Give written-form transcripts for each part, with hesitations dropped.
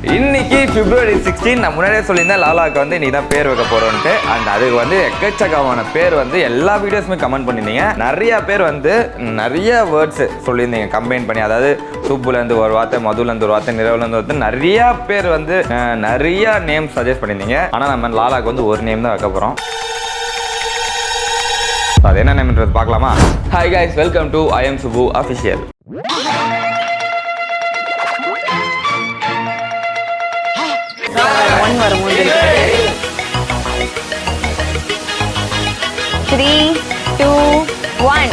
இன்னைக்கு February 16 நான் முன்னாடியே சொல்லியிருந்தேன் லாலாவுக்கு வந்து இன்னைக்கு தான் பேர் வைக்க போறோம்ட்டு. அண்ட் அதுக்கு வந்து எக்கச்சக்கமான பேர் வந்து எல்லா வீடியோஸுமே கமெண்ட் பண்ணியிருந்தீங்க. நிறைய பேர் வந்து நிறைய வேர்ட்ஸ் சொல்லியிருந்தீங்க கம்பைன் பண்ணி, அதாவது சூப்புலேருந்து ஒரு வார்த்தை, மதுலேருந்து ஒரு வார்த்தை, நிறவுலேருந்து ஒரு வார்த்தை, நிறைய பேர் வந்து நிறைய நேம் சஜஸ்ட் பண்ணியிருந்தீங்க. ஆனால் நம்ம லாலாவுக்கு வந்து ஒரு நேம் தான் வைக்க போகிறோம். அது என்ன நேம்ன்றது பார்க்கலாமா? Hi guys, welcome to I am Subbu Official. One more. 3, 2, 1.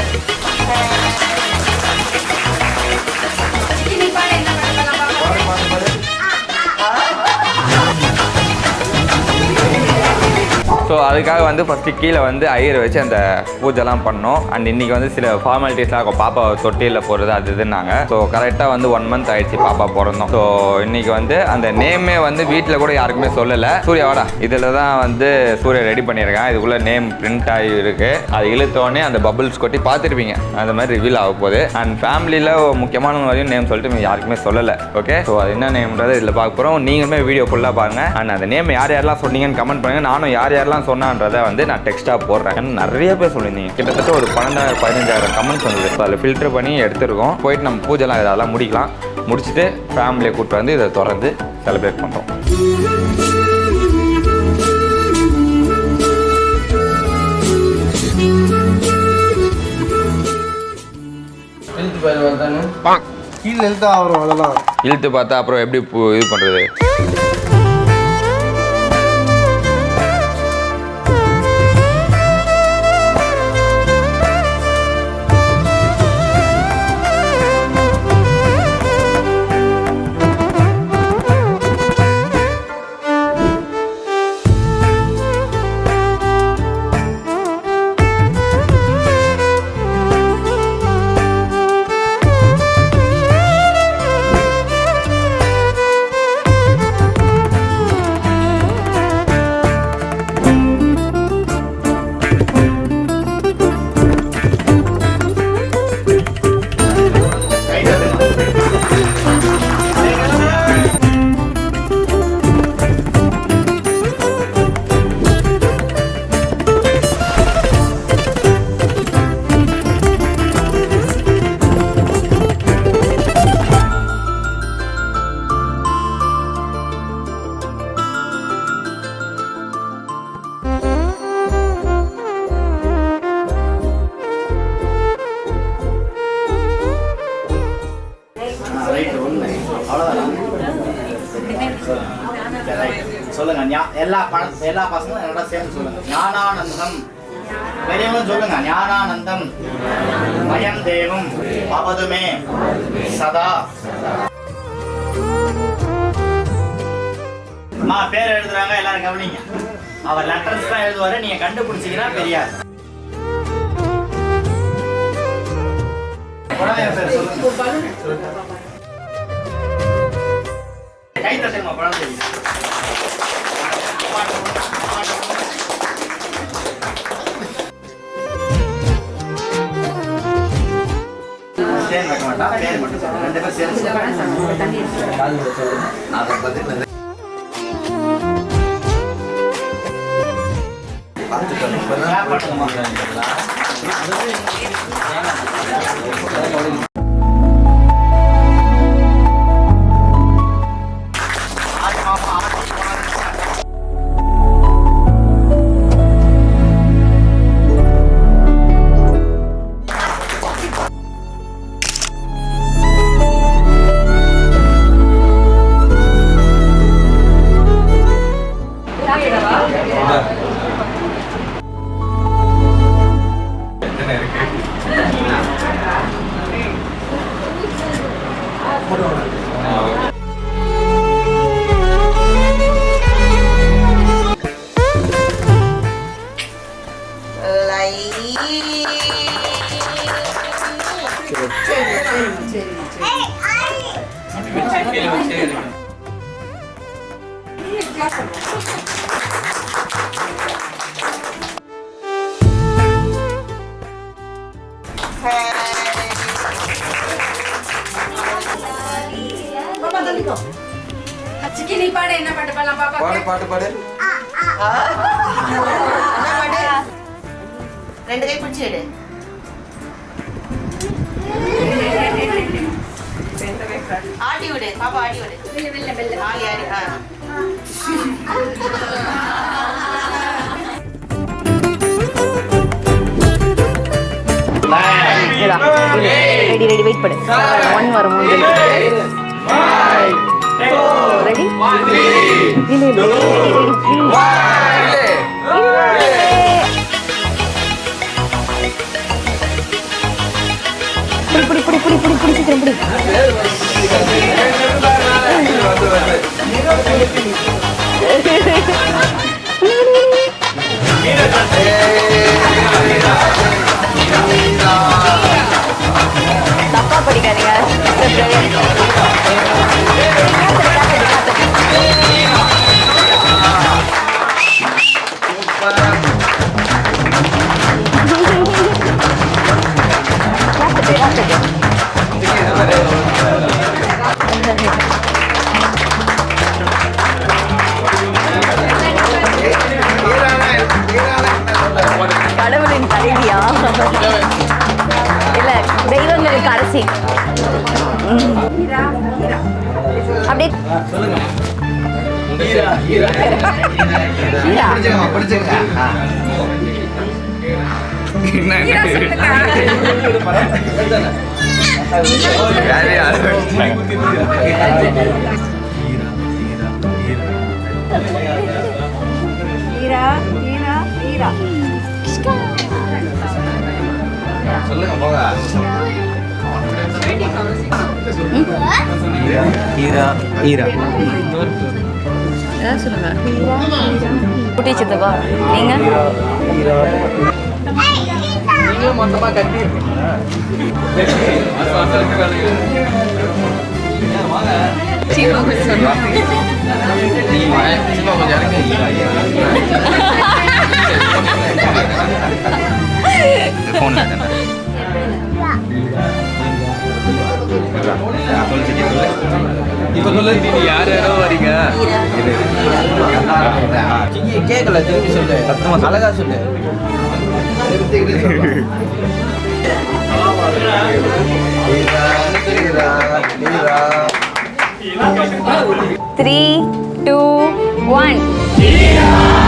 So அதுக்காக வந்து ஃபஸ்ட்டு கீழே வந்து ஐயரை வச்சு அந்த பூஜைலாம் பண்ணோம். அண்ட் இன்றைக்கி வந்து சில ஃபார்மாலிட்டிஸ்லாம் இருக்கும், பாப்பா தொட்டியில் போகிறது அது இதுன்னாங்க. ஸோ கரெக்டாக வந்து 1 month ஆகிடுச்சு பாப்பா பிறந்தோம். ஸோ இன்றைக்கி வந்து அந்த நேமே வந்து வீட்டில் கூட யாருக்குமே சொல்லலை. சூர்யாவாடா இதில் தான் வந்து சூர்யா ரெடி பண்ணியிருக்கேன். இதுக்குள்ளே நேம் பிரிண்ட் ஆகி இருக்குது. அது இழுத்தோடனே அந்த பபுள்ஸ் கொட்டி பார்த்துருப்பீங்க, அந்த மாதிரி ரிவீல் ஆக போகுது. அண்ட் ஃபேமிலியில் முக்கியமான வரையும் நேம் சொல்லிட்டு யாருக்குமே சொல்லலை. ஓகே, ஸோ அது என்ன நேம்ன்றது இதில் பார்க்க போகிறோம். நீங்களுமே வீடியோ ஃபுல்லாக பாருங்கள். அண்ட் அந்த நேம் யார் யாரெல்லாம் சொன்னீங்கன்னு கமெண்ட் பண்ணுங்கள். நானும் யார் யாரெல்லாம் சொன்னான்றதை வந்து நான் டெக்ஸ்ட்டாக போடுறேன். நிறைய பேர் சொல்லியிருந்தீங்க, கிட்டத்தட்ட ஒரு 12,000-15,000 கமெண்ட்ஸ் வந்தது. அதில் ஃபில்டர் பண்ணி எடுத்துருக்கோம். போயிட்டு நம்ம பூஜைலாம் இதெல்லாம் முடிக்கலாம். முடிச்சுட்டு ஃபேமிலியை கூப்பிட்டு வந்து இதை திறந்து செலிப்ரேட் பண்ணுறோம். இழுத்து பார்த்தா அப்புறம் எப்படி இது பண்ணுறது? சொல்லுங்க, எல்லா பசங்களும் என்னோட சேர்ந்து சொல்லுங்க. ஞானானந்தம், பெரியவங்களும் சொல்லுங்க. ஞானானந்தம் மயம் தேவம் பவதுமே சதா. அம்மா பேர் எழுதுறாங்க, எல்லாரும் கவனிங்க. அவர் லெட்டர்ஸ் தான் எழுதுவாரு, நீங்க கண்டுபிடிச்சீங்கன்னா பெரியார். பேர் சொல்லுங்க. கை தட்டுமா குழந்தை. பேர் வைக்க மாட்டா, பேர் மட்டும் சொல்லுங்க. 2 பேர் சேர்ந்து சிக்கி நீ பாடு என்ன பாட்டு பாடலாம் பாப்பா பாடு ரெண்டு கை பிடிச்சி எடு. ஆடி விடு பாப்பா, ஆடி விடு. ஆடி ஆடி. ரெடி ரெடி வெயிட் பண்ணு 1 வரும் ரெடி புடி புடி புடி புடி புடி சீக்கிரம் புடி தப்பா படிக்காதீங்க கடவுளின் தலைவியா இல்ல தெய்வங்களுக்கு அரசி அப்படியே ஈரா ஈரா ஈரா சொல்லுங்க போங்க. சொல்லுங்க குட்டி சித்தப்பா நீங்க மொத்தமா கட்டி இப்ப சொல்லு நீங்க யார் யாரோ வரீங்க கேட்கல திரும்பி சொல்லு சத்தமா அழகா சொல்லு 3, 2, 1